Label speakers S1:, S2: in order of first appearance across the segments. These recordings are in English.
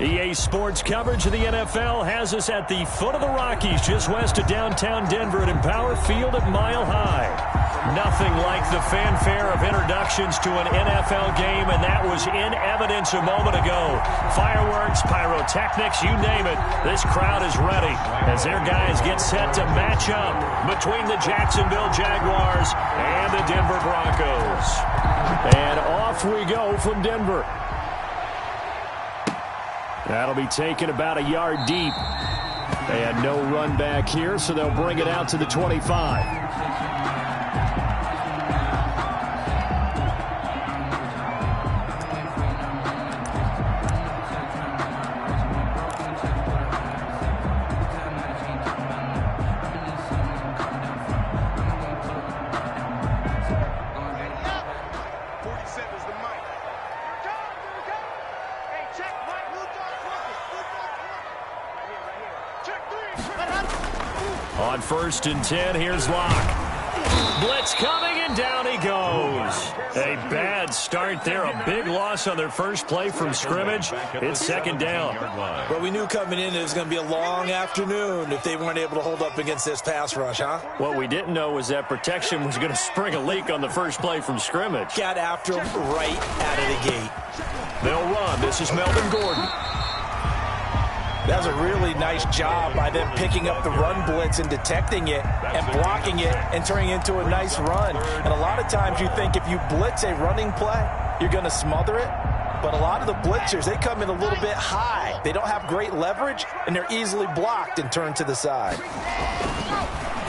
S1: EA Sports coverage of the NFL has us at the foot of the Rockies, just west of downtown Denver at Empower Field at Mile High. Nothing like the fanfare of introductions to an NFL game, and that was in evidence a moment ago. Fireworks, pyrotechnics, you name it. This crowd is ready as their guys get set to match up between the Jacksonville Jaguars and the Denver Broncos. And off we go from Denver. That'll be taken about a yard deep. They had no run back here, so they'll bring it out to the 25. On 1st and 10, here's Locke. Blitz coming, and down he goes. A bad start there. A big loss on their first play from scrimmage. It's 2nd down.
S2: Well, we knew coming in it was going to be a long afternoon if they weren't able to hold up against this pass rush, huh?
S1: What we didn't know was that protection was going to spring a leak on the first play from scrimmage.
S2: Got after him right out of the gate.
S1: They'll run. This is Melvin Gordon.
S2: That was a really nice job by them picking up the run blitz and detecting it and blocking it and turning it into a nice run. And a lot of times you think if you blitz a running play, you're going to smother it. But a lot of the blitzers, they come in a little bit high. They don't have great leverage, and they're easily blocked and turned to the side.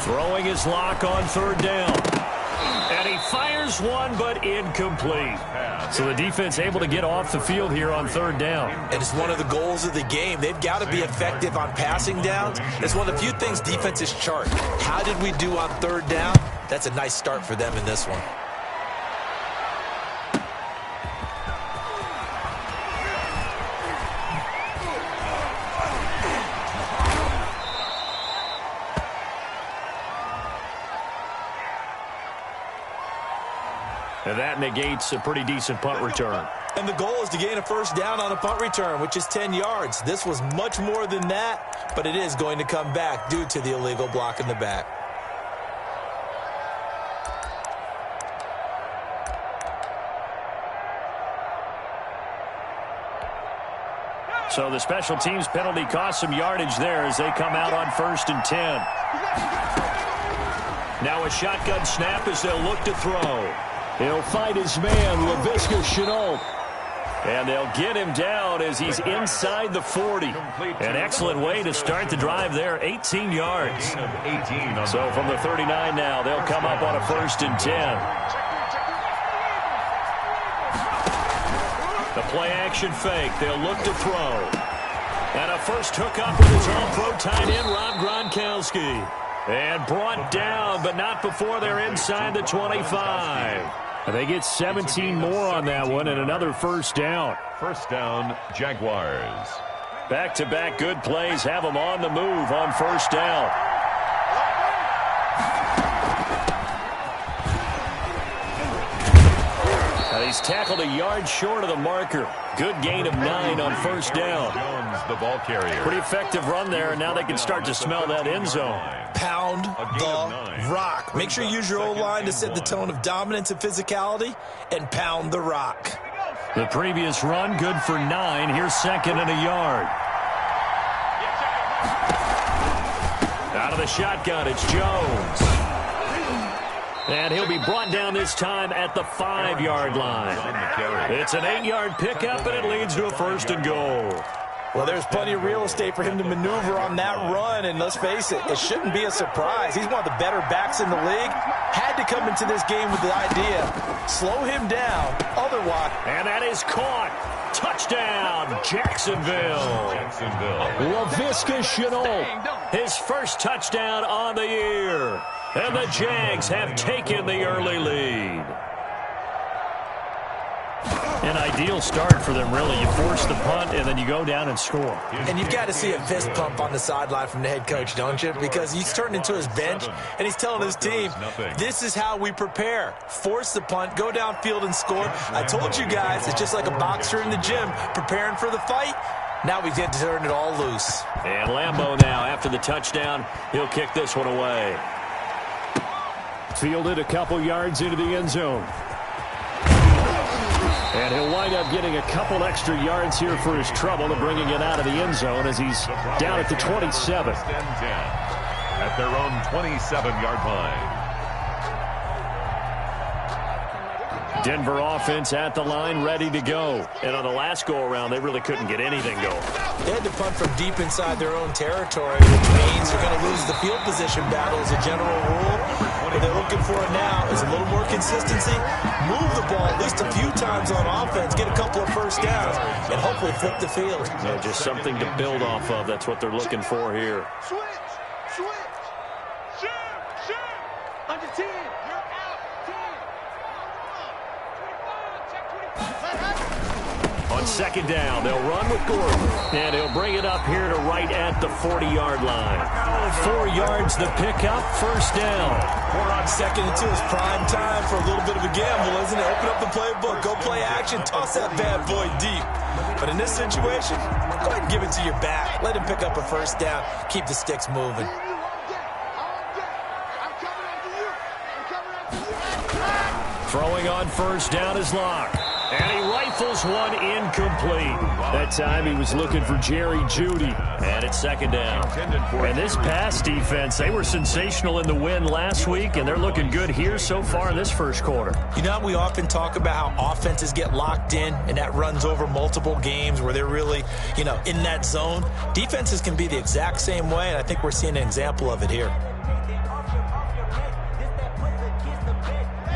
S1: Throwing his Lock on 3rd down. And he fires one, but incomplete. So the defense able to get off the field here on 3rd down.
S2: And it's one of the goals of the game. They've got to be effective on passing downs. It's one of the few things defenses chart. How did we do on 3rd down? That's a nice start for them in this one.
S1: And that negates a pretty decent punt return.
S2: And the goal is to gain a 1st down on a punt return, which is 10 yards. This was much more than that, but it is going to come back due to the illegal block in the back.
S1: So the special teams penalty cost some yardage there as they come out on 1st and 10. Now a shotgun snap as they'll look to throw. He'll fight his man, Laviska Shenault. And they'll get him down as he's inside the 40. An excellent way to start the drive there, 18 yards. So from the 39 now, they'll come up on a 1st and 10. The play-action fake, they'll look to throw. And a first hookup with his all-pro tight end, Rob Gronkowski. And brought down, but not before they're inside the 25. They get 17 more on that one and another 1st down.
S3: 1st down, Jaguars.
S1: Back-to-back good plays have them on the move on 1st down. He's tackled a yard short of the marker. Good gain of 9 on 1st down.
S3: Jones, the ball carrier.
S1: Pretty effective run there, and now they can start to smell that end zone.
S2: Pound the rock. Make sure you use your O-line to set the tone of dominance and physicality, and pound the rock.
S1: The previous run, good for 9. Here's 2nd and a yard. Out of the shotgun, it's Jones. And he'll be brought down this time at the 5-yard line. It's an 8-yard pickup, and it leads to a 1st and goal.
S2: Well, there's plenty of real estate for him to maneuver on that run, and let's face it, it shouldn't be a surprise. He's one of the better backs in the league. Had to come into this game with the idea, slow him down, otherwise.
S1: And that is caught. Touchdown, Jacksonville. Laviska Shenault, his first touchdown on the year. And the Jags have taken the early lead. An ideal start for them, really. You force the punt, and then you go down and score.
S2: And you've got to see a fist pump on the sideline from the head coach, don't you? Because he's turned into his bench, and he's telling his team, this is how we prepare. Force the punt, go downfield and score. I told you guys, it's just like a boxer in the gym preparing for the fight. Now we get to turn it all loose.
S1: And Lambeau now, after the touchdown, he'll kick this one away. Fielded a couple yards into the end zone. And he'll wind up getting a couple extra yards here for his trouble and bringing it out of the end zone as he's down at the 27.
S3: At their own 27-yard line.
S1: Denver offense at the line, ready to go. And on the last go-around, they really couldn't get anything going.
S2: They had to punt from deep inside their own territory, which means they're going to lose the field position battle as a general rule. What they're looking for now is a little more consistency, move the ball at least a few times on offense, get a couple of first downs, and hopefully flip the field.
S1: Yeah, just something to build off of. That's what they're looking for here.
S4: Under 10. You're out. 10.
S1: On second down, they'll run with Gordon. And he'll bring it up here to right at the 40-yard line. 4 yards the pickup, first down.
S2: We're on second and 2. It's prime time for a little bit of a gamble, isn't it? Open up the playbook, go play action, toss that bad boy deep. But in this situation, go ahead and give it to your back. Let him pick up a first down. Keep the sticks moving.
S1: Throwing on first down is Locke. And he rifles one incomplete. That time he was looking for Jerry Jeudy. And it's second down. And this pass defense, they were sensational in the win last week, and they're looking good here so far in this first quarter.
S2: You know, we often talk about how offenses get locked in, and that runs over multiple games where they're really, in that zone. Defenses can be the exact same way, and I think we're seeing an example of it here.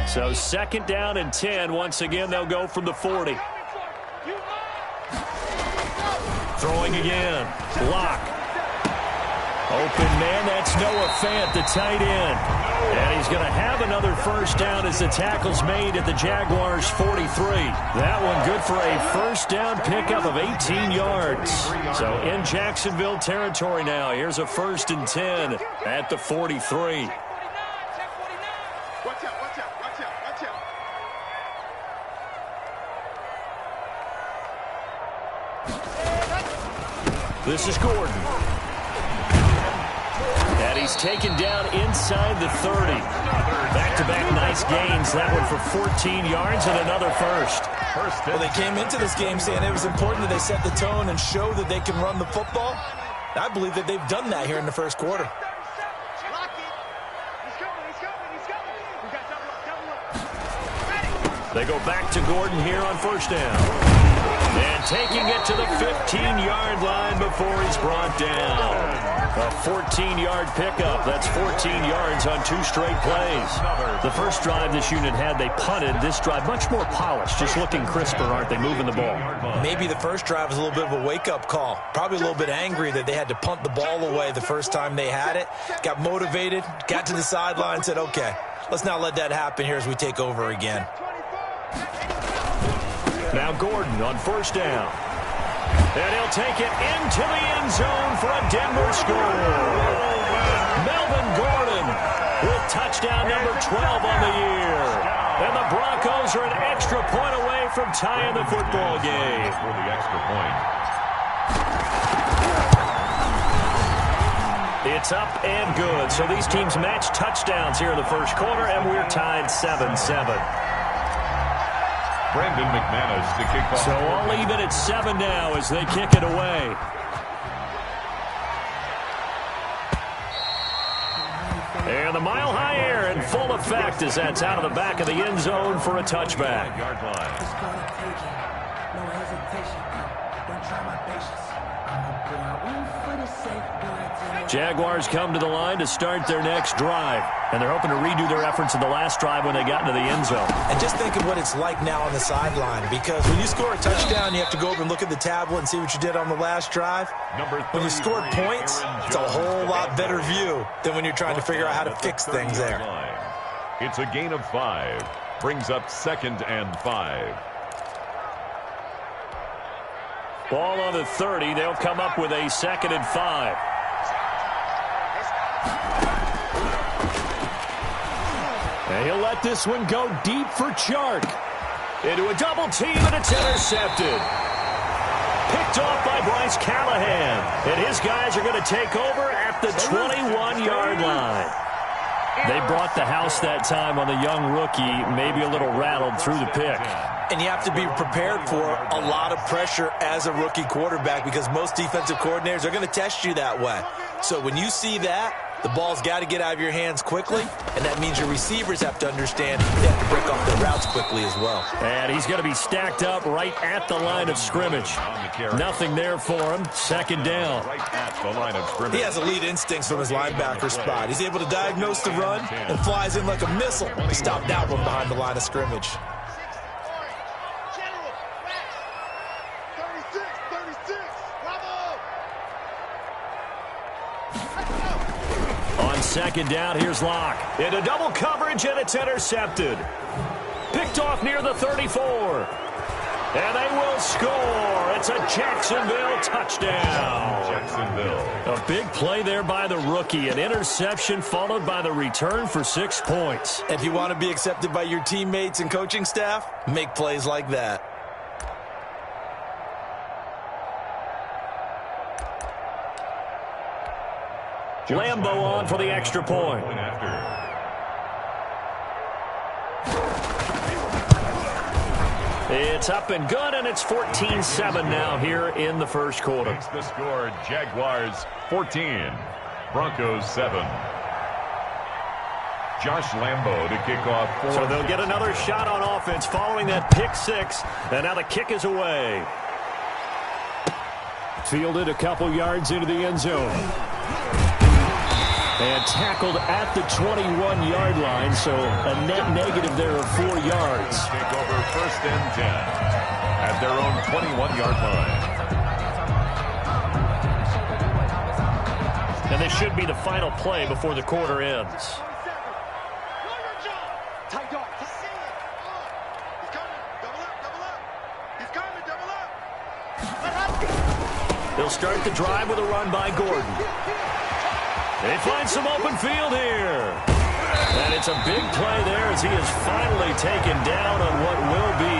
S1: So second down and 10. Once again, they'll go from the 40. Throwing again. Locke. Open man, that's Noah Fant, the tight end. And he's going to have another first down as the tackle's made at the Jaguars' 43. That one good for a first down pickup of 18 yards. So in Jacksonville territory now. Here's a first and 10 at the 43. This is Gordon. And he's taken down inside the 30. Back-to-back nice gains. That one for 14 yards and another first.
S2: Well, they came into this game saying it was important that they set the tone and show that they can run the football. I believe that they've done that here in the first quarter.
S1: They go back to Gordon here on first down. And taking it to the 15-yard line before he's brought down. A 14-yard pickup. That's 14 yards on 2 straight plays. The first drive this unit had, they punted. This drive, much more polished, just looking crisper, aren't they, moving the ball?
S2: Maybe the first drive was a little bit of a wake-up call. Probably a little bit angry that they had to punt the ball away the first time they had it. Got motivated, got to the sideline, said, okay, let's not let that happen here as we take over again.
S1: Now Gordon on first down. And he'll take it into the end zone for a Denver score. Melvin Gordon with touchdown number 12 on the year. And the Broncos are an extra point away from tying the football game.
S3: For the extra point.
S1: It's up and good. So these teams match touchdowns here in the first quarter, and we're tied 7-7.
S3: Brandon McManus to kick off.
S1: So I'll leave it at 7 now as they kick it away. And the mile-high air in full effect as that's out of the back of the end zone for a touchback.
S3: Yard line.
S4: No hesitation. Don't try my patience.
S1: Jaguars come to the line to start their next drive. And they're hoping to redo their efforts in the last drive when they got into the end zone.
S2: And just think of what it's like now on the sideline, because when you score a touchdown, you have to go over and look at the tablet and see what you did on the last drive. When you scored points, it's a whole lot better view than when you're trying to figure out how to fix things there.
S3: It's a gain of 5. Brings up 2nd and 5.
S1: Ball on the 30. They'll come up with a 2nd and 5. And he'll let this one go deep for Chark. Into a double team, and it's intercepted. Picked off by Bryce Callahan. And his guys are going to take over at the 21-yard line. They brought the house that time on the young rookie, maybe a little rattled through the pick.
S2: And you have to be prepared for a lot of pressure as a rookie quarterback because most defensive coordinators are going to test you that way. So when you see that, the ball's got to get out of your hands quickly, and that means your receivers have to understand they have to break off their routes quickly as well.
S1: And he's going to be stacked up right at the line of scrimmage. Nothing there for him. Second down.
S3: Right at the line of scrimmage.
S2: He has elite instincts from his linebacker spot. He's able to diagnose the run and flies in like a missile to stop that one behind the line of scrimmage.
S1: On second down, here's Locke. Into double coverage, and it's intercepted. Picked off near the 34. And they will score. It's a Jacksonville touchdown.
S3: Jacksonville.
S1: A big play there by the rookie. An interception followed by the return for 6 points.
S2: If you want to be accepted by your teammates and coaching staff, make plays like that.
S1: Lambo on for the extra point. It's up and good, and it's 14-7 now here in the first quarter.
S3: Makes the score, Jaguars 14, Broncos 7. Josh Lambo to kick off.
S1: So they'll get another shot on offense following that pick six, and now the kick is away. Fielded a couple yards into the end zone. And tackled at the 21-yard line, so a net negative there of 4 yards.
S3: Take over first and 10 at their own 21-yard line.
S1: And this should be the final play before the quarter ends. They'll start the drive with a run by Gordon. They find some open field here. And it's a big play there as he is finally taken down on what will be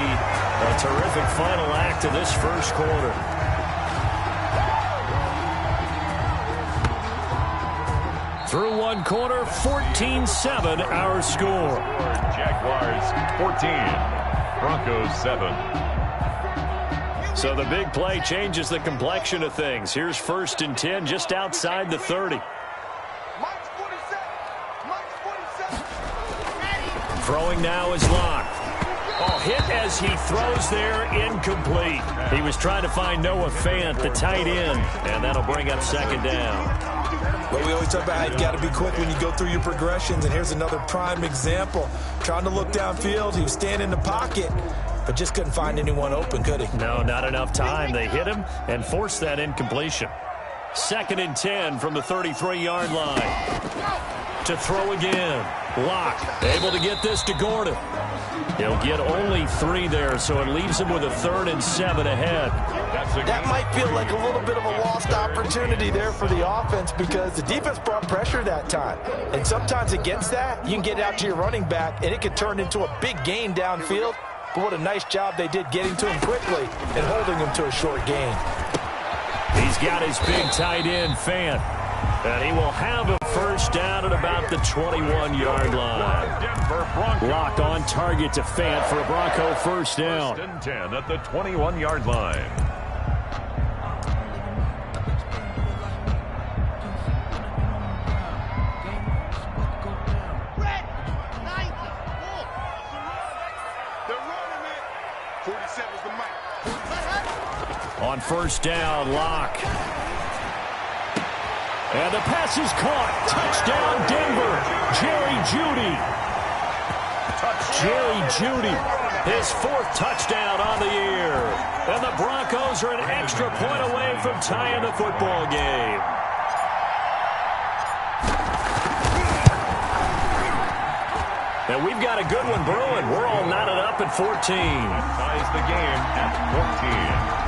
S1: a terrific final act of this first quarter. Through one quarter, 14-7 our score.
S3: Jaguars 14, Broncos 7.
S1: So the big play changes the complexion of things. Here's first and 10 just outside the 30. Throwing now is Locke. Oh, hit as he throws there, incomplete. He was trying to find Noah Fant, the tight end, and that'll bring up second down.
S2: But we always talk about how you've got to be quick when you go through your progressions, and here's another prime example. Trying to look downfield, he was standing in the pocket, but just couldn't find anyone open, could he?
S1: No, not enough time. They hit him and forced that incompletion. Second and 10 from the 33-yard line. To throw again. Locke able to get this to Gordon. He'll get only 3 there, so it leaves him with a 3rd and 7 ahead.
S2: That might feel like a little bit of a lost opportunity there for the offense because the defense brought pressure that time. And sometimes against that, you can get out to your running back, and it could turn into a big gain downfield. But what a nice job they did getting to him quickly and holding him to a short gain.
S1: He's got his big tight end, Fant. And he will have a first down at about the 21-yard line. Lock on target to Fant for a Bronco first down.
S3: First and 10 at the 21-yard line.
S1: On first down, Locke. And the pass is caught. Touchdown, Denver. Jerry Jeudy. Jerry Jeudy, his 4th touchdown on the year. And the Broncos are an extra point away from tying the football game. And we've got a good one brewing. We're all knotted up at 14.
S3: Ties the game at 14.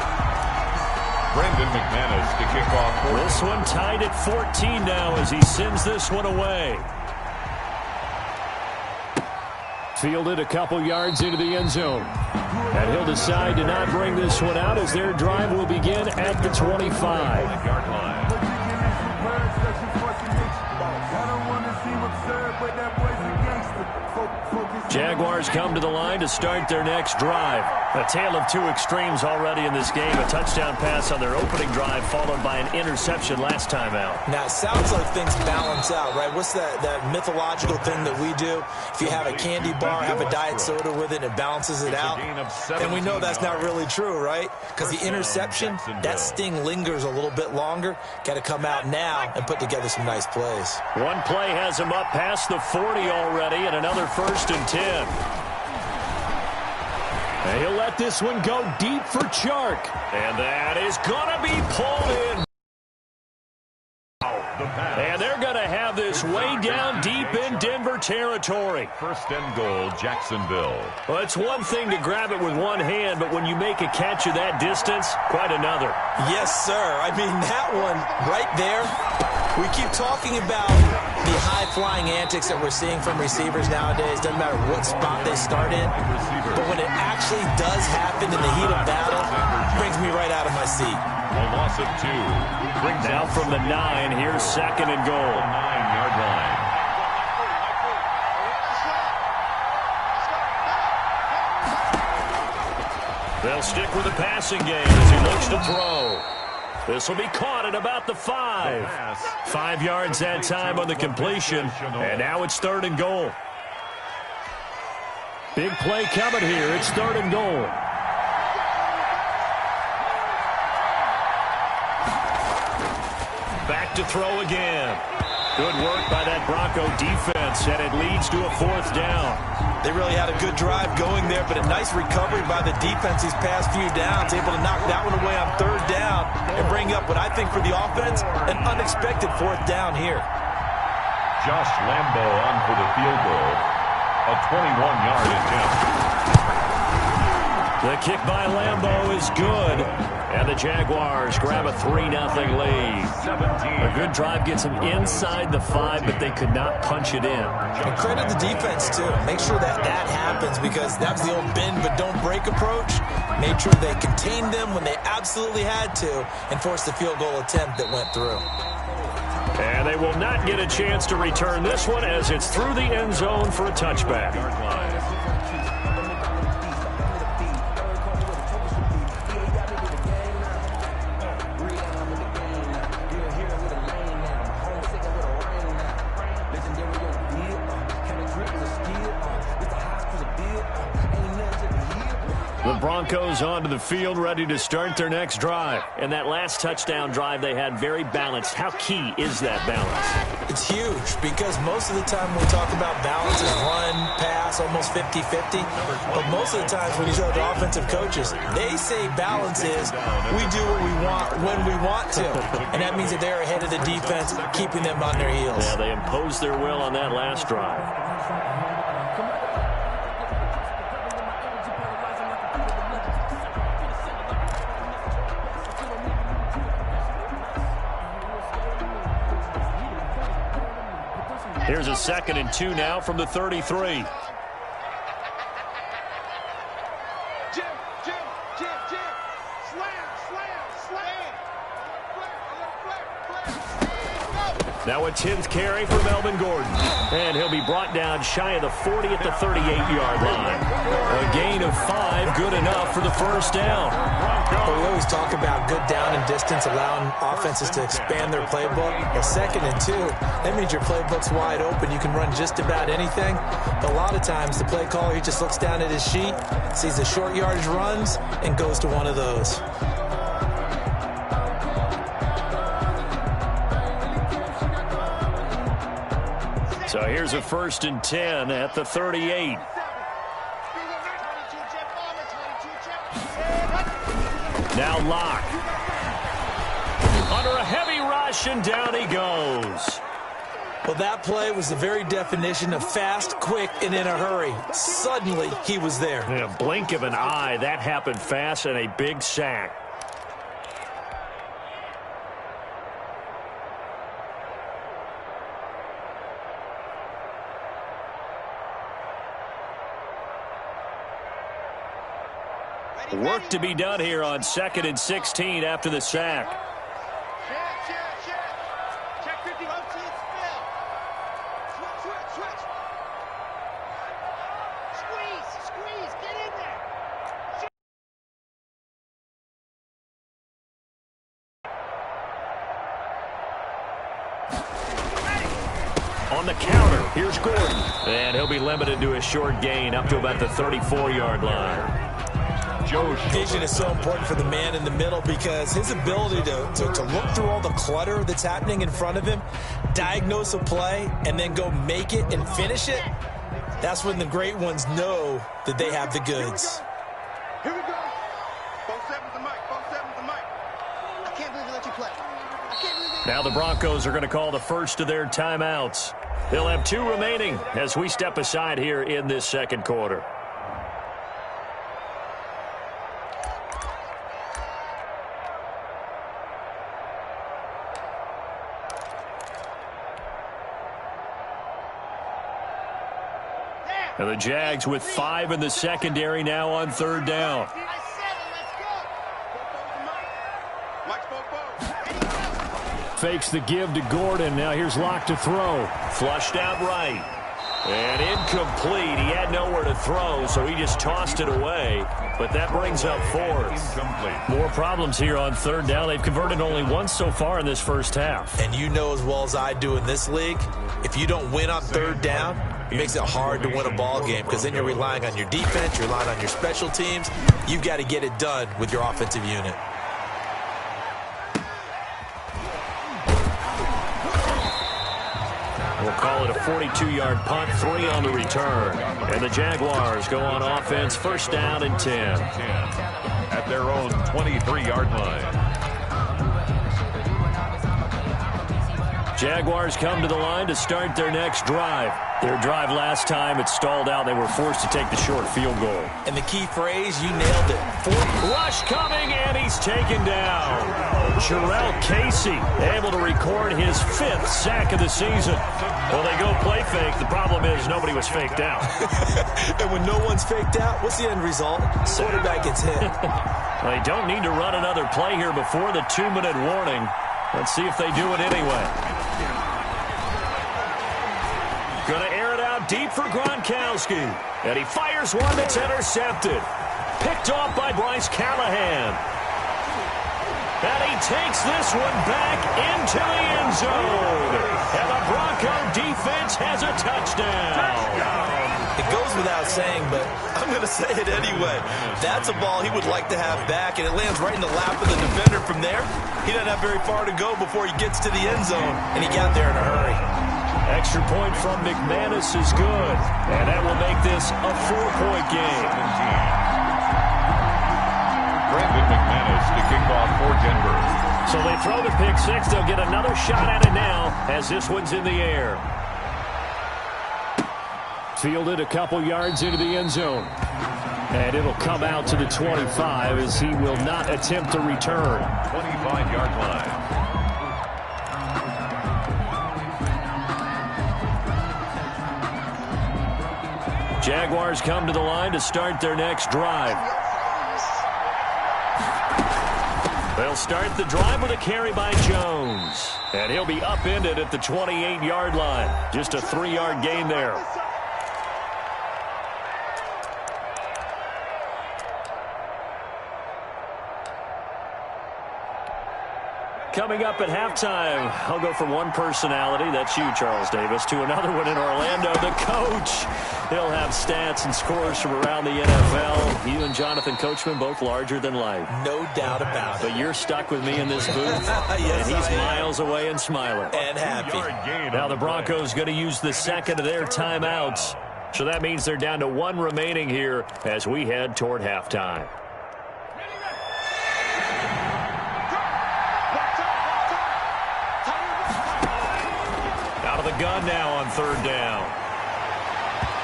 S3: Brandon McManus to kick off.
S1: This one tied at 14 now as he sends this one away. Fielded a couple yards into the end zone. And he'll decide to not bring this one out as their drive will begin at the 25-yard line. Jaguars come to the line to start their next drive. A tale of two extremes already in this game. A touchdown pass on their opening drive followed by an interception last time out.
S2: Now, it sounds like things balance out, right? What's that mythological thing that we do? If you have a candy bar, have a diet soda with it, it balances it out. And we know that's not really true, right? Because the interception, that sting lingers a little bit longer. Got to come out now and put together some nice plays.
S1: One play has him up past the 40 already, and another 1st and 10. And he'll let this one go deep for Chark. And that is going to be pulled in. And they're going to have this way down deep in Denver territory.
S3: 1st and goal, Jacksonville.
S1: Well, it's one thing to grab it with one hand, but when you make a catch of that distance, quite another.
S2: Yes, sir. I mean, that one right there, we keep talking about the high-flying antics that we're seeing from receivers nowadays. Doesn't matter what spot they start in. But when it actually does happen in the heat of battle, it brings me right out of my seat.
S3: A loss of 2.
S1: Now from the 9, here's 2nd and goal.
S3: 9-yard line.
S1: They'll stick with the passing game as he looks to throw. This will be caught at about the 5. 5 yards that time on the completion, and now it's 3rd and goal. Big play coming here. It's 3rd and goal. Back to throw again. Good work by that Bronco defense, and it leads to a 4th down.
S2: They really had a good drive going there, but a nice recovery by the defense these past few downs, able to knock that one away on 3rd down and bring up what I think for the offense, an unexpected 4th down here.
S3: Josh Lambo on for the field goal. A 21-yard attempt.
S1: The kick by Lambo is good. And the Jaguars grab a 3-0 lead. A good drive gets them inside the 5, but they could not punch it in.
S2: And credit the defense, too. Make sure that happens, because that was the old bend but don't break approach. Made sure they contained them when they absolutely had to and forced the field goal attempt that went through.
S1: And they will not get a chance to return this one as it's through the end zone for a touchback. The Broncos onto the field, ready to start their next drive. And that last touchdown drive they had very balanced. How key is that balance?
S2: It's huge, because most of the time when we talk about balance is run, pass, almost 50-50. But most of the times when you talk to offensive coaches, they say balance is we do what we want when we want to. And that means that they're ahead of the defense, keeping them on their heels.
S1: Yeah, they imposed their will on that last drive. Here's a 2nd and 2 now from the 33. Now a 10th carry for Melvin Gordon. And he'll be brought down shy of the 40 at the 38-yard line. A gain of 5, good enough for the 1st down.
S2: But we always talk about good down and distance, allowing offenses to expand their playbook. A 2nd and 2, that means your playbook's wide open. You can run just about anything. But a lot of times the play caller, he just looks down at his sheet, sees the short yardage runs, and goes to one of those.
S1: So here's a 1st and 10 at the 38. Now Locke. Under a heavy rush, and down he goes.
S2: Well, that play was the very definition of fast, quick, and in a hurry. Suddenly, he was there.
S1: In a blink of an eye, that happened fast, and a big sack. Work to be done here on 2nd and 16 after the sack.
S4: Check 50. Rotate, spill. Switch. Squeeze. Get in there.
S1: On the counter, here's Gordon. And he'll be limited to a short gain up to about the 34-yard line.
S2: Vision is so important for the man in the middle because his ability to look through all the clutter that's happening in front of him, diagnose a play, and then go make it and finish it, that's when the great ones know that they have the goods.
S4: Here we go. 4-7's the mic. I can't believe they let you play.
S1: Now the Broncos are going to call the first of their timeouts. They'll have 2 remaining as we step aside here in this second quarter. And the Jags with 5 in the secondary now on 3rd down. Fakes the give to Gordon. Now here's Locke to throw. Flushed out right. And incomplete. He had nowhere to throw, so he just tossed it away. But that brings up 4th. More problems here on 3rd down. They've converted only once so far in this first half.
S2: And you know as well as I do in this league, if you don't win on 3rd down, it makes it hard to win a ball game because then you're relying on your defense, you're relying on your special teams. You've got to get it done with your offensive unit.
S1: We'll call it a 42-yard punt, 3 on the return. And the Jaguars go on offense, 1st down and 10.
S3: At their own 23-yard line.
S1: Jaguars come to the line to start their next drive. Their drive last time, it stalled out. They were forced to take the short field goal.
S2: And the key phrase, you nailed it.
S1: Rush coming, and he's taken down. Jarrell Casey able to record his 5th sack of the season. Well, they go play fake. The problem is nobody was faked out.
S2: And when no one's faked out, what's the end result? Quarterback gets hit.
S1: They don't need to run another play here before the 2-minute warning. Let's see if they do it anyway. Going to air it out deep for Gronkowski. And he fires one that's intercepted. Picked off by Bryce Callahan. And he takes this one back into the end zone. And the Bronco defense has a touchdown.
S2: It goes without saying, but I'm going to say it anyway. That's a ball he would like to have back, and it lands right in the lap of the defender from there. He doesn't have very far to go before he gets to the end zone, and he got there in a hurry.
S1: Extra point from McManus is good, and that will make this a 4-point game.
S3: Brandon McManus to kick off for Denver.
S1: So they throw the pick 6. They'll get another shot at it now as this one's in the air. Fielded a couple yards into the end zone. And it'll come out to the 25 as he will not attempt to return.
S3: 25-yard line.
S1: Jaguars come to the line to start their next drive. They'll start the drive with a carry by Jones. And he'll be upended at the 28-yard line. Just a 3-yard gain there. Coming up at halftime, I'll go from one personality, that's you, Charles Davis, to another one in Orlando, the coach. He'll have stats and scores from around the NFL. You and Jonathan Coachman, both larger than life.
S2: No doubt about it.
S1: But you're stuck with me in this booth,
S2: yes,
S1: and he's miles away and smiling.
S2: And happy.
S1: Now the Broncos going to use the second of their timeouts. So that means they're down to 1 remaining here as we head toward halftime. The gun now on 3rd down.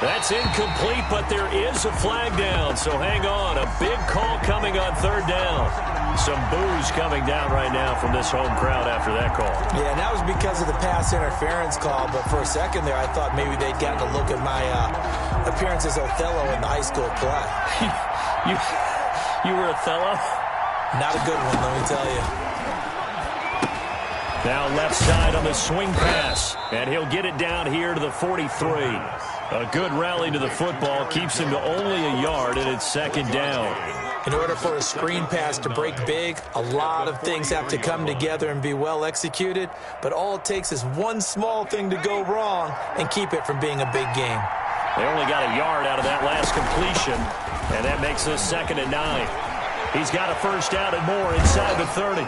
S1: That's incomplete, but there is a flag down, so hang on. A big call coming on 3rd down. Some boos coming down right now from this home crowd after that call.
S2: Yeah, and that was because of the pass interference call, but for a second there I thought maybe they'd gotten a look at my appearance as Othello in the high school play.
S1: You were Othello?
S2: Not a good one, let me tell you.
S1: Now left side on the swing pass, and he'll get it down here to the 43. A good rally to the football keeps him to only a yard, and it's second down.
S2: In order for a screen pass to break big, a lot of things have to come together and be well executed, but all it takes is one small thing to go wrong and keep it from being a big game.
S1: They only got a yard out of that last completion, and that makes this second and 9. He's got a first down and more inside the 30.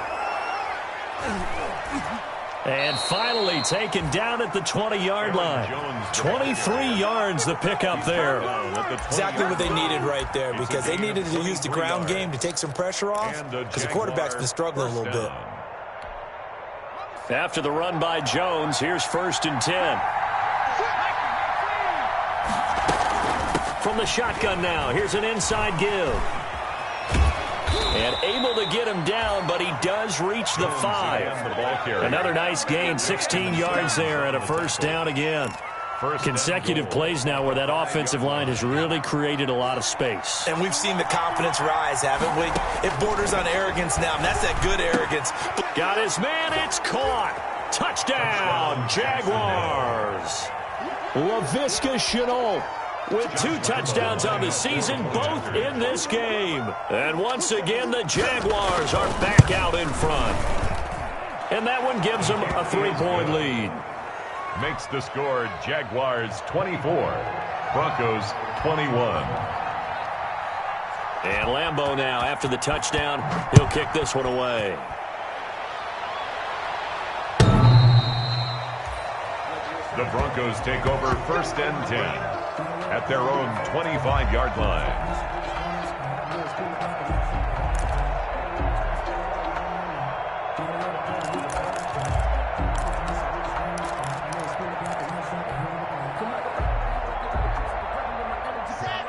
S1: And finally taken down at the 20-yard line. 23 yards the pickup there.
S2: Exactly what they needed right there, because they needed to use the ground game to take some pressure off, because the quarterback's been struggling a little bit.
S1: After the run by Jones, here's 1st and 10. From the shotgun now, here's an inside give. And able to get him down, but he does reach the 5. Another nice gain, 16 yards there, and a first down again. Consecutive plays now where that offensive line has really created a lot of space.
S2: And we've seen the confidence rise, haven't we? It borders on arrogance now, and that's that good arrogance.
S1: Got his man, it's caught. Touchdown, Jaguars. Laviska Shenault with 2 touchdowns on the season, both in this game. And once again, the Jaguars are back out in front. And that one gives them a 3-point lead.
S3: Makes the score Jaguars 24, Broncos 21.
S1: And Lambeau now, after the touchdown, he'll kick this one away.
S3: The Broncos take over 1st and 10. At their own 25-yard line.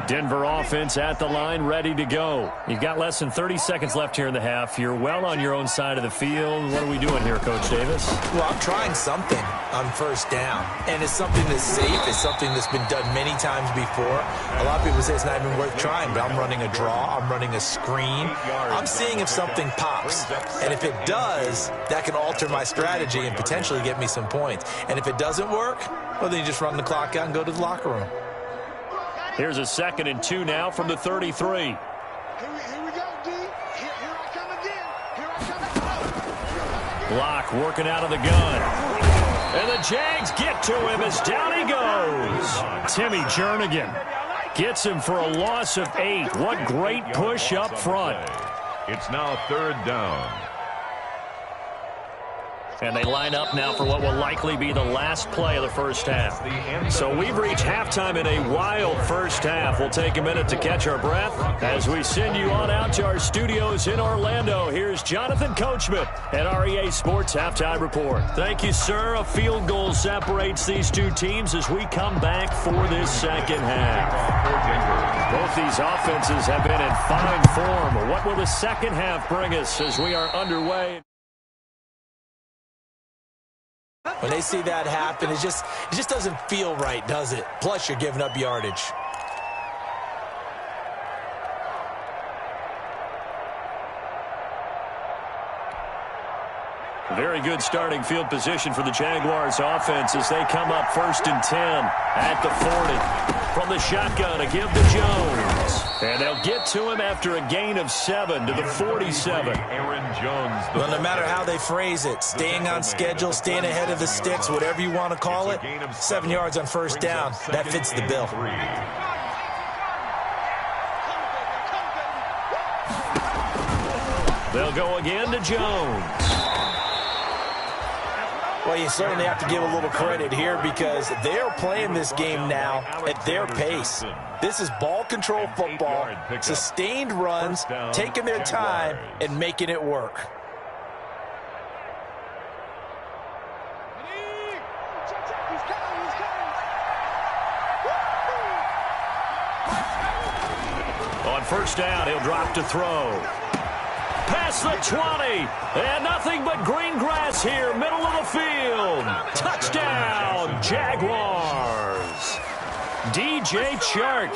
S1: Denver offense at the line, ready to go. You've got less than 30 seconds left here in the half. You're well on your own side of the field. What are we doing here, Coach Davis?
S2: Well, I'm trying something on 1st down, and it's something that's safe. It's something that's been done many times before. A lot of people say it's not even worth trying, but I'm running a draw. I'm running a screen. I'm seeing if something pops, and if it does, that can alter my strategy and potentially get me some points. And if it doesn't work, well, then you just run the clock out and go to the locker room.
S1: Here's a 2nd and 2 now from the 33.
S4: Here we go, D. Here I come again. Here I come.
S1: Block working out of the gun. And the Jags get to him as down he goes. Timmy Jernigan gets him for a loss of 8. What great push up front.
S3: It's now 3rd down.
S1: And they line up now for what will likely be the last play of the first half. So we've reached halftime in a wild first half. We'll take a minute to catch our breath as we send you on out to our studios in Orlando. Here's Jonathan Coachman at REA Sports Halftime Report. Thank you, sir. A field goal separates these two teams as we come back for this second half. Both these offenses have been in fine form. What will the second half bring us as we are underway?
S2: When they see that happen, it just doesn't feel right, does it? Plus, you're giving up yardage.
S1: Very good starting field position for the Jaguars offense as they come up 1st and 10 at the 40. From the shotgun, a give to Jones. And they'll get to him after a gain of 7 to the 47.
S3: Aaron Jones.
S2: Well, no matter how they phrase it, staying on schedule, staying ahead of the sticks, whatever you want to call it, 7 yards on 1st down, that fits the bill.
S1: They'll go again to Jones.
S2: Well, you certainly have to give a little credit here because they're playing this game now at their pace. This is ball control football, sustained runs, taking their time, and making it work.
S1: On 1st down, he'll drop to throw. Past the 20, and nothing but green grass here, middle of the field. Touchdown, Jaguars. DJ Chark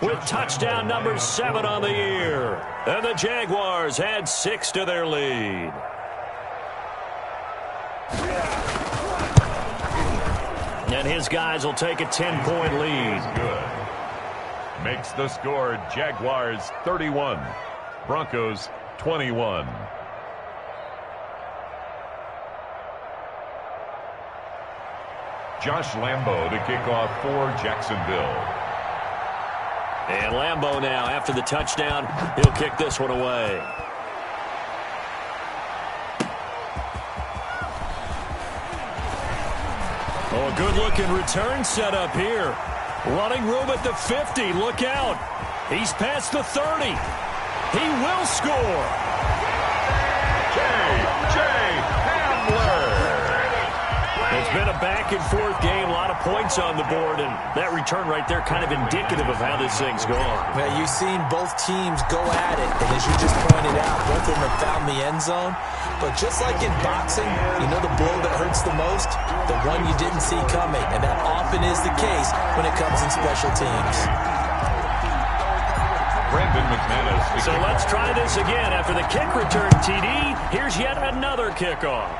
S1: with touchdown number 7 on the year. And the Jaguars add 6 to their lead. And his guys will take a 10-point lead.
S3: Good. Makes the score Jaguars 31, Broncos 21. Josh Lambo to kick off for Jacksonville.
S1: And Lambo now, after the touchdown, he'll kick this one away. Oh, a good-looking return set up here. Running room at the 50. Look out. He's past the 30. He will score.
S3: J.J. Hamler.
S1: It's been a back-and-forth game, a lot of points on the board, and that return right there kind of indicative of how this thing's going.
S2: Well, you've seen both teams go at it, and as you just pointed out, both of them have found the end zone. But just like in boxing, you know the blow that hurts the most? The one you didn't see coming, and that often is the case when it comes in special teams.
S3: Brandon McManus.
S1: So let's try this again. After the kick return, TD, here's yet another kickoff.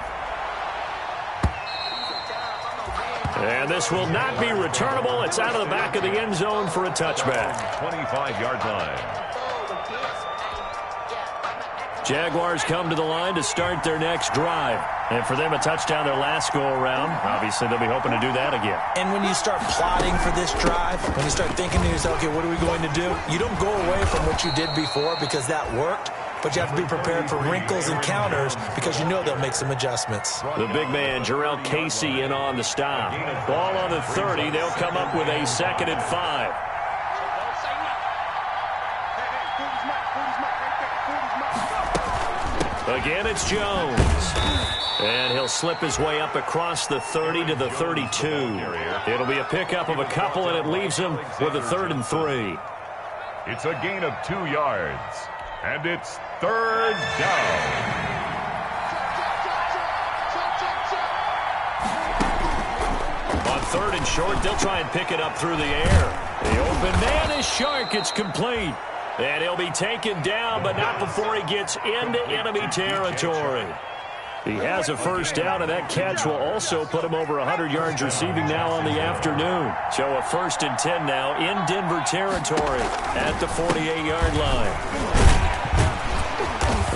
S1: And this will not be returnable. It's out of the back of the end zone for a touchback.
S3: 25-yard line.
S1: Jaguars come to the line to start their next drive. And for them, a touchdown their last go-around. Obviously, they'll be hoping to do that again.
S2: And when you start plotting for this drive, when you start thinking to yourself, okay, what are we going to do? You don't go away from what you did before because that worked. But you have to be prepared for wrinkles and counters because you know they'll make some adjustments.
S1: The big man, Jarrell Casey, in on the stop. Ball on the 30. They'll come up with a 2nd and 5. Again, it's Jones. And he'll slip his way up across the 30 to the 32. It'll be a pickup of a couple, and it leaves him with a 3rd and 3.
S3: It's a gain of 2 yards. And it's 3rd down.
S1: On 3rd and short, they'll try and pick it up through the air. The open man is Shark. It's complete. And he'll be taken down, but not before he gets into enemy territory. He has a 1st down, and that catch will also put him over 100 yards receiving now on the afternoon. So a 1st and 10 now in Denver territory at the 48-yard line.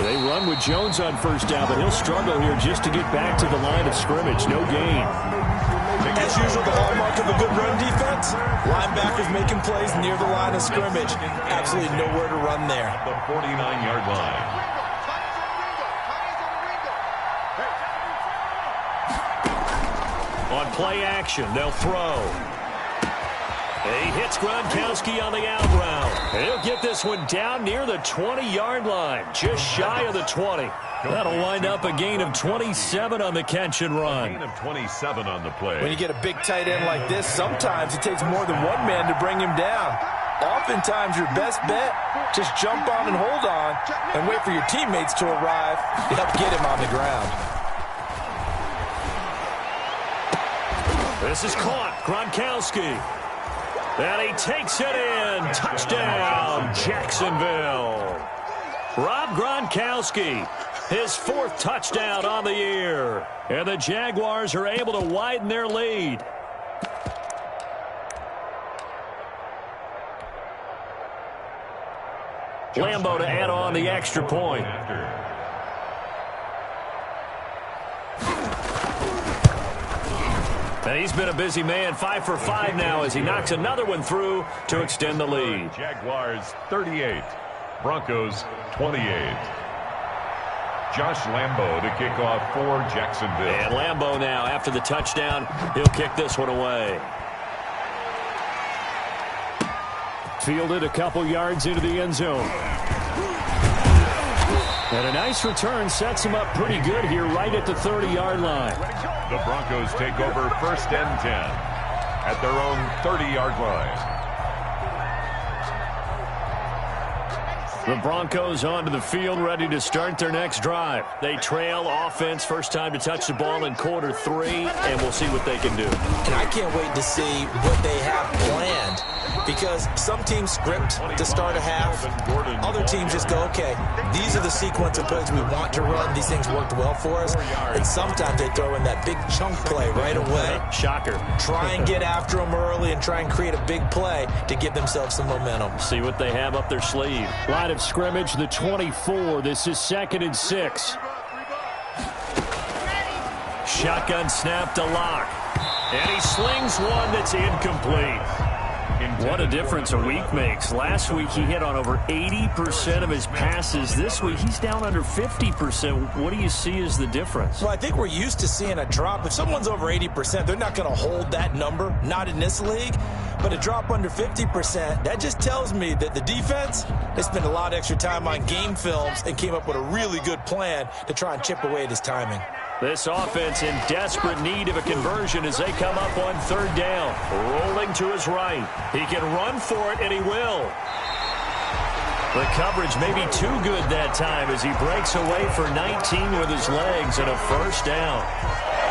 S1: They run with Jones on 1st down, but he'll struggle here just to get back to the line of scrimmage. No gain.
S2: As usual, the hallmark of a good run defense, linebackers making plays near the line of scrimmage. Absolutely nowhere to run there.
S3: The 49-yard line.
S1: On play action, they'll throw. He hits Gronkowski on the out route. He'll get this one down near the 20-yard line, just shy of the 20. That'll wind up a gain of 27 on the catch and run.
S3: Gain of 27 on the play.
S2: When you get a big tight end like this, sometimes it takes more than one man to bring him down. Oftentimes, your best bet, just jump on and hold on and wait for your teammates to arrive to help get him on the ground.
S1: This is caught. Gronkowski. And he takes it in. Touchdown, Jacksonville. Rob Gronkowski, his 4th touchdown on the year. And the Jaguars are able to widen their lead. Lambo to add on the extra point. And he's been a busy man, 5 for 5 now as he knocks another one through to extend the lead.
S3: Jaguars 38, Broncos 28. Josh Lambo to kick off for Jacksonville.
S1: And Lambo now, after the touchdown, he'll kick this one away. Fielded a couple yards into the end zone. And a nice return sets him up pretty good here right at the 30-yard line.
S3: The Broncos take over 1st and 10 at their own 30-yard line.
S1: The Broncos onto the field, ready to start their next drive. They trail offense, first time to touch the ball in quarter 3, and we'll see what they can do.
S2: And I can't wait to see what they have planned, because some teams script to start a half. Other teams just go, okay, these are the sequence of plays we want to run. These things worked well for us. And sometimes they throw in that big chunk play right away.
S1: Shocker.
S2: Try and get after them early and try and create a big play to give themselves some momentum.
S1: See what they have up their sleeve. Line of scrimmage, the 24. This is 2nd and 6. Shotgun snap to Locke. And he slings one that's incomplete. What a difference a week makes. Last week he hit on over 80% of his passes. This week he's down under 50%. What do you see as the difference?
S2: Well, I think we're used to seeing a drop. If someone's over 80%, they're not going to hold that number, not in this league. But a drop under 50%, that just tells me that the defense, they spent a lot of extra time on game films and came up with a really good plan to try and chip away at his timing.
S1: This offense in desperate need of a conversion as they come up on 3rd down. Rolling to his right. He can run for it, and he will. The coverage may be too good that time as he breaks away for 19 with his legs and a 1st down.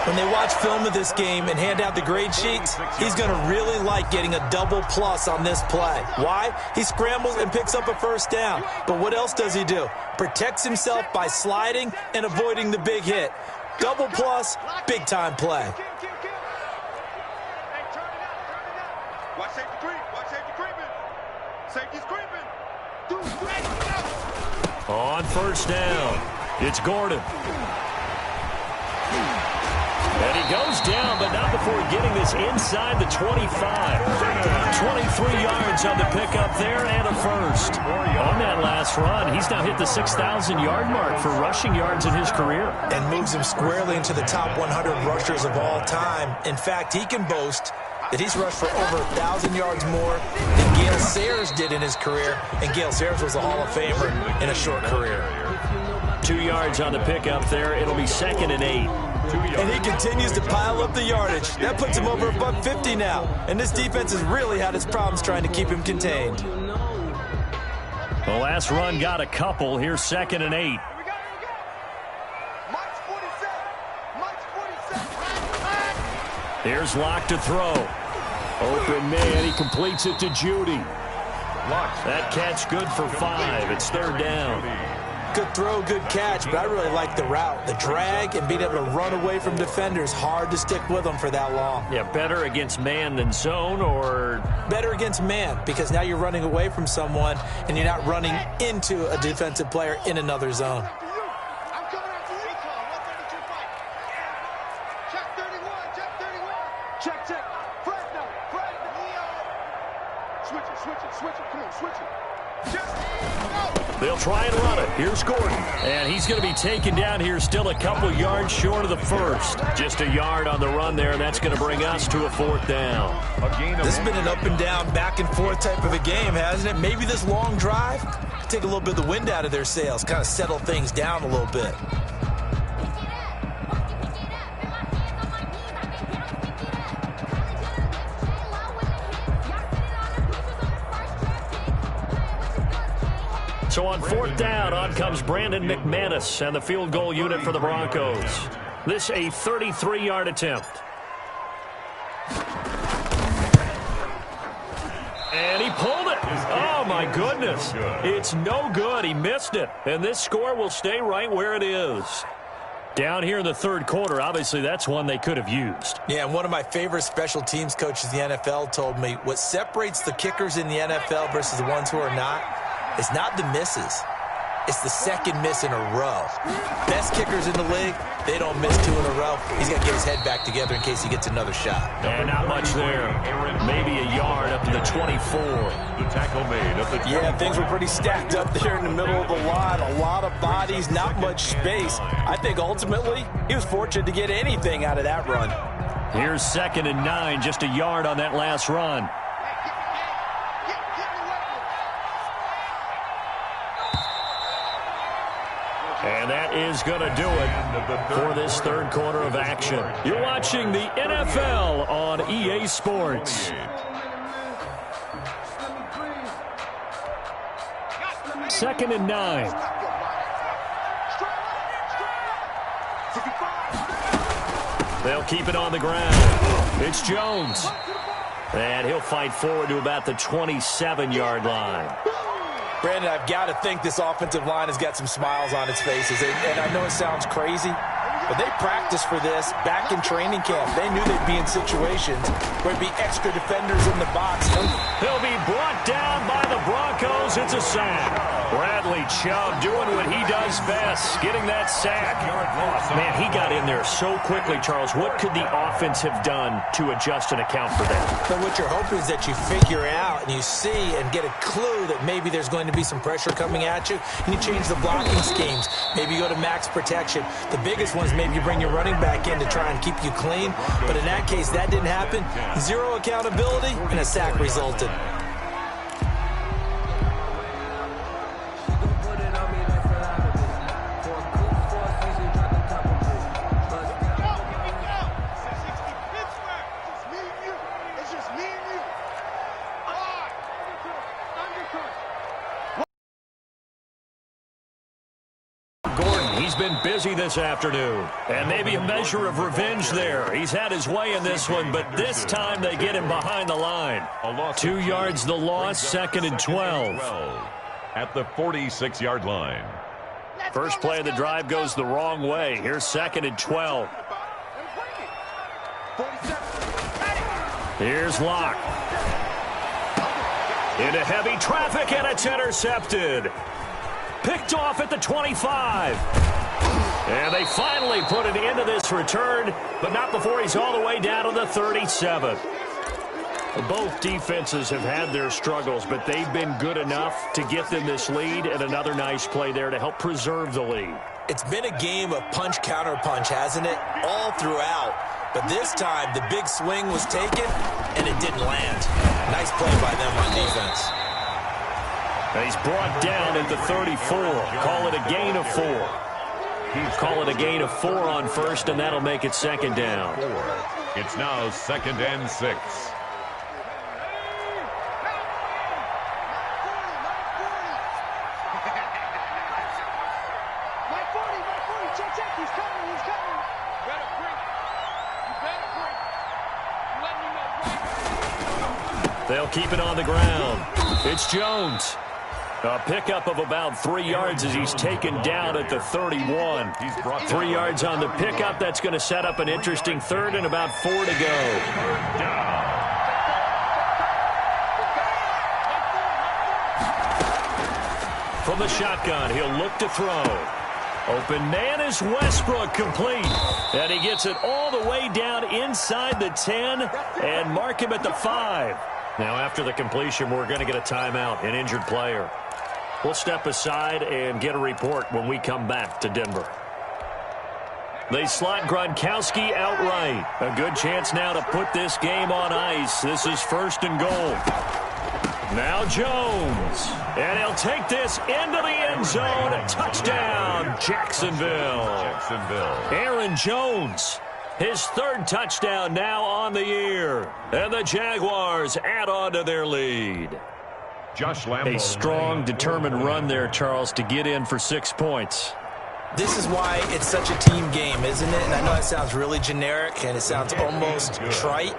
S2: When they watch film of this game and hand out the grade sheets, he's going to really like getting a double plus on this play. Why? He scrambles and picks up a 1st down. But what else does he do? Protects himself by sliding and avoiding the big hit. Double plus, big-time play.
S4: Watch safety creep. Watch safety creeping. Safety's creeping.
S1: On 1st down, it's Gordon. And he goes down, but not before getting this inside the 25. 23 yards on the pickup there and a 1st. On that last run, he's now hit the 6,000-yard mark for rushing yards in his career.
S2: And moves him squarely into the top 100 rushers of all time. In fact, he can boast that he's rushed for over 1,000 yards more than Gale Sayers did in his career. And Gale Sayers was a Hall of Famer in a short career.
S1: 2 yards on the pickup there. It'll be 2nd and 8.
S2: And he continues to pile up the yardage. That puts him over $150 now. And this defense has really had its problems trying to keep him contained.
S1: The last run got a couple. Here's 2nd and 8. Here's Locke to throw. Open man. He completes it to Judy. That catch good for 5. It's 3rd down.
S2: Good throw, good catch, but I really like the route. The drag and being able to run away from defenders, hard to stick with them for that long.
S1: Yeah, better against man than zone, or?
S2: Better against man, because now you're running away from someone and you're not running into a defensive player in another zone.
S4: I'm coming out to recon. 132 fight. Check 31. Check 31. Check. Fred now. Switch it. Come on, switch it. Just go.
S1: They'll try and run it. Here's Gordon. And he's going to be taken down here, still a couple yards short of the 1st. Just a yard on the run there. That's going to bring us to a 4th down.
S2: This has been an up and down, back and forth type of a game, hasn't it? Maybe this long drive could take a little bit of the wind out of their sails, kind of settle things down a little bit.
S1: So on 4th down, on comes Brandon McManus and the field goal unit for the Broncos. This a 33-yard attempt. And he pulled it. Oh, my goodness. It's no good. He missed it. And this score will stay right where it is. Down here in the 3rd quarter, obviously that's one they could have used.
S2: Yeah, and one of my favorite special teams coaches in the NFL told me what separates the kickers in the NFL versus the ones who are not, it's not the misses. It's the 2nd miss in a row. Best kickers in the league, they don't miss 2 in a row. He's got to get his head back together in case he gets another shot.
S1: And not much there. Maybe a yard up to the 24.
S3: The tackle made up the 24.
S2: Yeah, things were pretty stacked up there in the middle of the line. A lot of bodies, not much space. I think ultimately he was fortunate to get anything out of that run.
S1: Here's 2nd and 9, just a yard on that last run. And that is going to do it for this 3rd quarter of action. You're watching the NFL on EA Sports. 2nd and 9. They'll keep it on the ground. It's Jones. And he'll fight forward to about the 27-yard line.
S2: Brandon, I've got to think this offensive line has got some smiles on its faces. And I know it sounds crazy, but they practiced for this back in training camp. They knew they'd be in situations where there'd be extra defenders in the box.
S1: He'll be brought down by the Broncos. It's a sack. Bradley Chubb doing what he does best, getting that sack. Man, he got in there so quickly, Charles. What could the offense have done to adjust and account for that?
S2: But what you're hoping is that you figure out and you see and get a clue that maybe there's going to be some pressure coming at you, and you change the blocking schemes. Maybe you go to max protection. The biggest one is maybe you bring your running back in to try and keep you clean. But in that case, that didn't happen. Zero accountability, and a sack resulted.
S1: He's been busy this afternoon, and maybe a measure of revenge there. He's had his way in this one, but this time they get him behind the line. 2 yards the loss, 2nd and 12.
S3: At the 46-yard line.
S1: First play of the drive goes the wrong way. Here's 2nd and 12. Here's Locke. Into heavy traffic, and it's intercepted. Picked off at the 25. And they finally put an end to this return, but not before he's all the way down to the 37. Both defenses have had their struggles, but they've been good enough to get them this lead, and another nice play there to help preserve the lead.
S2: It's been a game of punch-counter-punch, hasn't it? All throughout. But this time, the big swing was taken, and it didn't land. Nice play by them on defense.
S1: And he's brought down at the 34. Call it a gain of 4. Call it a gain of 4 on first, and that'll make it 2nd down.
S3: It's now 2nd and 6.
S1: They'll keep it on the ground. It's Jones. A pickup of about 3 yards as he's taken down at the 31. 3 yards on the pickup. That's going to set up an interesting third and about 4 to go. From the shotgun, he'll look to throw. Open man is Westbrook, complete. And he gets it all the way down inside the 10 and mark him at the 5. Now, after the completion, we're going to get a timeout, an injured player. We'll step aside and get a report when we come back to Denver. They slot Gronkowski outright. A good chance now to put this game on ice. This is 1st and goal. Now Jones. And he'll take this into the end zone. Touchdown, Jacksonville. Aaron Jones. His 3rd touchdown now on the year. And the Jaguars add on to their lead.
S3: Josh Lambo.
S1: A strong, determined run there, Charles, to get in for 6 points.
S2: This is why it's such a team game, isn't it? And I know it sounds really generic and it sounds almost trite,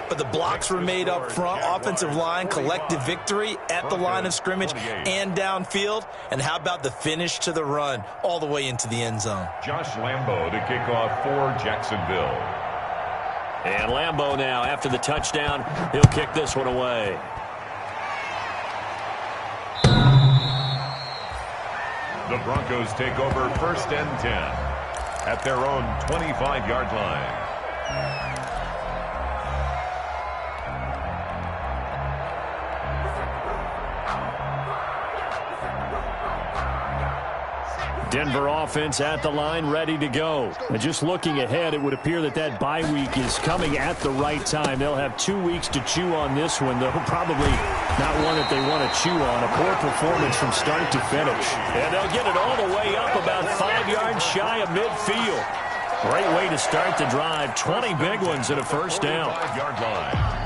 S2: but the blocks were made up front, offensive line, collective victory at the line of scrimmage and downfield. And how about the finish to the run all the way into the end zone?
S3: Josh Lambo to kick off for Jacksonville.
S1: And Lambo now, after the touchdown, he'll kick this one away.
S3: The Broncos take over 1st and 10 at their own 25-yard line.
S1: Denver offense at the line, ready to go. And just looking ahead, it would appear that that bye week is coming at the right time. They'll have 2 weeks to chew on this one, though probably not one that they want to chew on. A poor performance from start to finish. And they'll get it all the way up about 5 yards shy of midfield. Great way to start the drive. 20 big ones and a first down.
S3: 5-yard line.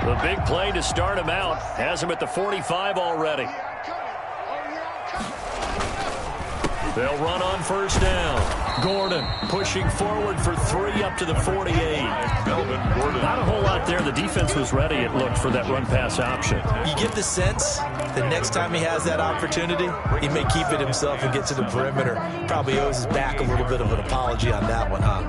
S1: The big play to start him out has him at the 45 already. They'll run on first down. Gordon pushing forward for 3 up to the 48. Not a whole lot there. The defense was ready, it looked, for that run-pass option.
S2: You get the sense the next time he has that opportunity, he may keep it himself and get to the perimeter. Probably owes his back a little bit of an apology on that one, huh?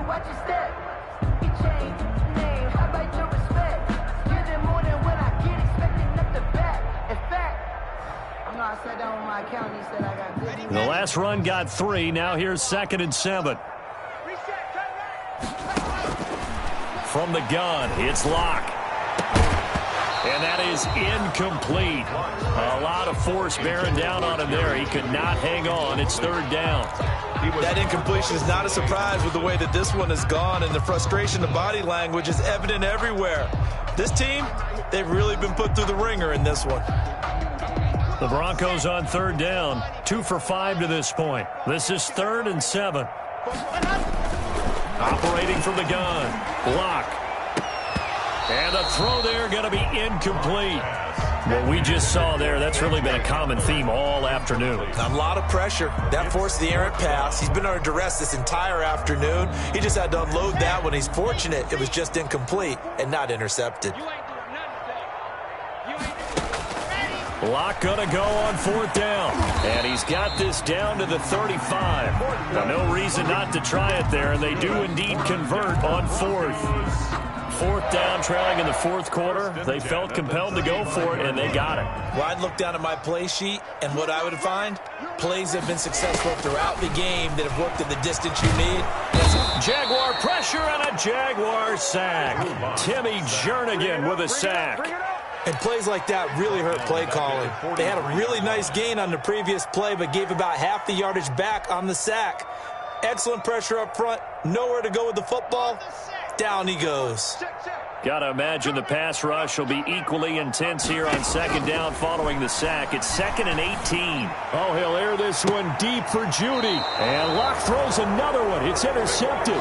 S1: The last run got 3. Now here's 2nd and 7. From the gun, it's Locke. And that is incomplete. A lot of force bearing down on him there. He could not hang on. It's 3rd down.
S2: That incompletion is not a surprise with the way that this one has gone, and the frustration, the body language is evident everywhere. This team, they've really been put through the ringer in this one.
S1: The Broncos on 3rd down, 2 for 5 to this point. This is 3rd and 7. Operating from the gun, Locke. And the throw there going to be incomplete. What we just saw there, that's really been a common theme all afternoon.
S2: A lot of pressure. That forced the errant pass. He's been under duress this entire afternoon. He just had to unload that one. He's fortunate it was just incomplete and not intercepted.
S1: Locke gonna go on 4th down. And he's got this down to the 35. Now, no reason not to try it there, and they do indeed convert on 4th. 4th down, trailing in the 4th quarter. They felt compelled to go for it, and they got it.
S2: Well, I'd look down at my play sheet, and what I would find, plays have been successful throughout the game that have worked at the distance you need.
S1: Jaguar pressure and a Jaguar sack. Timmy Jernigan with a sack.
S2: And plays like that really hurt play calling. They had a really nice gain on the previous play, but gave about half the yardage back on the sack. Excellent pressure up front. Nowhere to go with the football. Down he goes.
S1: Got to imagine the pass rush will be equally intense here on 2nd down following the sack. It's 2nd and 18. Oh, he'll air this one deep for Judy. And Locke throws another one. It's intercepted.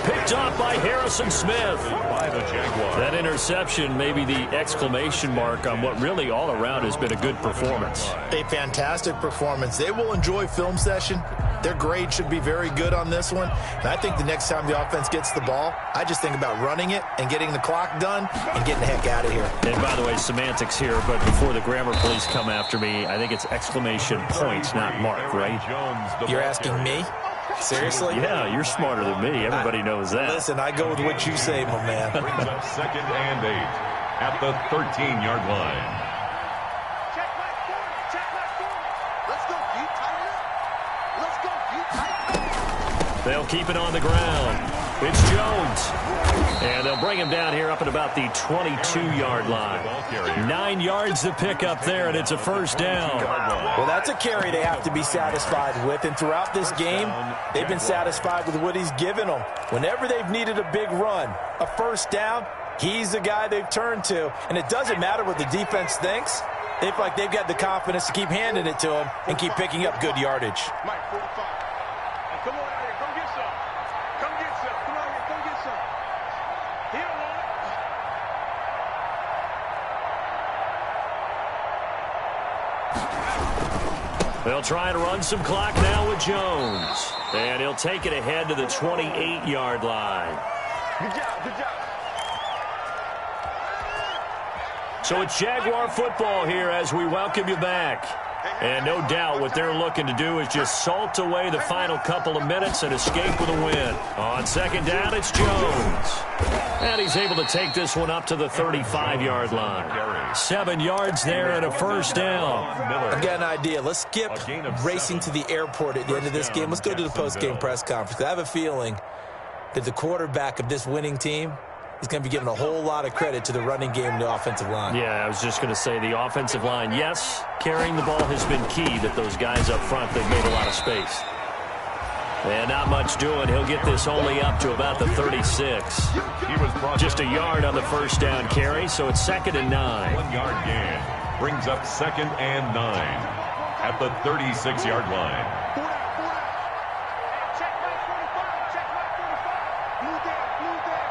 S1: Picked off by Harrison Smith. That interception may be the exclamation mark on what really all around has been a good performance.
S2: A fantastic performance. They will enjoy film session. Their grade should be very good on this one. And I think the next time the offense gets the ball, I just think about running it and getting the clock done and getting the heck out of here.
S1: And by the way, semantics here, but before the grammar police come after me, I think it's exclamation point, not mark, right?
S2: You're asking me? Seriously?
S1: Yeah, you're smarter than me. Everybody knows that.
S2: Listen, I go with what you say, my man.
S3: Brings up 2nd and 8 at the 13-yard line.
S1: They'll keep it on the ground. It's Jones. And they'll bring him down here up at about the 22-yard line. 9 yards to pick up there, and it's a 1st down.
S2: Well, that's a carry they have to be satisfied with. And throughout this game, they've been satisfied with what he's given them. Whenever they've needed a big run, a 1st down, he's the guy they've turned to. And it doesn't matter what the defense thinks. They feel like they've got the confidence to keep handing it to him and keep picking up good yardage.
S4: Mike, 45. Hey, come on out here. Come get some. Come get some. Come out here. Come get some. He don't want
S1: it. They'll try to run some clock now with Jones. And he'll take it ahead to the 28-yard line.
S4: Good job. Good job.
S1: So it's Jaguar football here as we welcome you back. And no doubt what they're looking to do is just salt away the final couple of minutes and escape with a win. On 2nd down, it's Jones. And he's able to take this one up to the 35-yard line. 7 yards there and a 1st down.
S2: I've got an idea. Let's skip racing to the airport at the end of this game. Let's go to the post-game press conference. I have a feeling that the quarterback of this winning team is going to be giving a whole lot of credit to the running game and the offensive line.
S1: Yeah, I was just going to say the offensive line, yes, carrying the ball has been key, that those guys up front, they've made a lot of space. And not much doing. He'll get this only up to about the 36. Just a yard on the 1st down carry, so it's 2nd and 9.
S3: 1-yard gain brings up 2nd and 9 at the 36-yard line.
S4: Check back 45. Check back 45. Blue there. Blue there.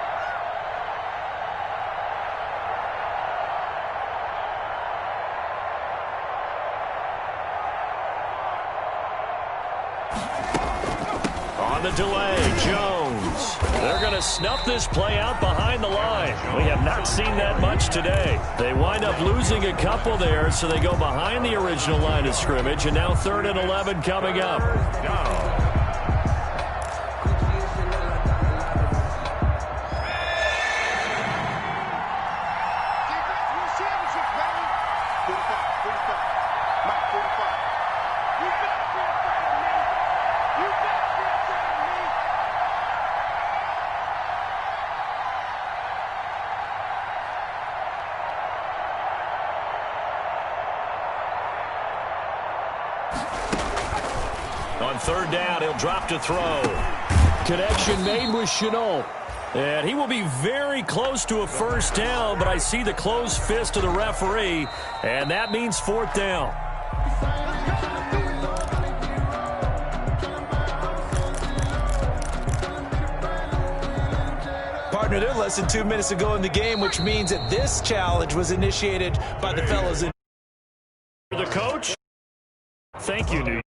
S1: On the delay, Jones. They're going to snuff this play out behind the line. We have not seen that much today. They wind up losing a couple there, so they go behind the original line of scrimmage, and now 3rd and 11 coming up. On 3rd down, he'll drop to throw. Connection made with Chenault. And he will be very close to a 1st down, but I see the closed fist of the referee, and that means 4th down.
S2: Partner, they're less than 2 minutes ago in the game, which means that this challenge was initiated by the fellas in
S1: The coach, thank you, New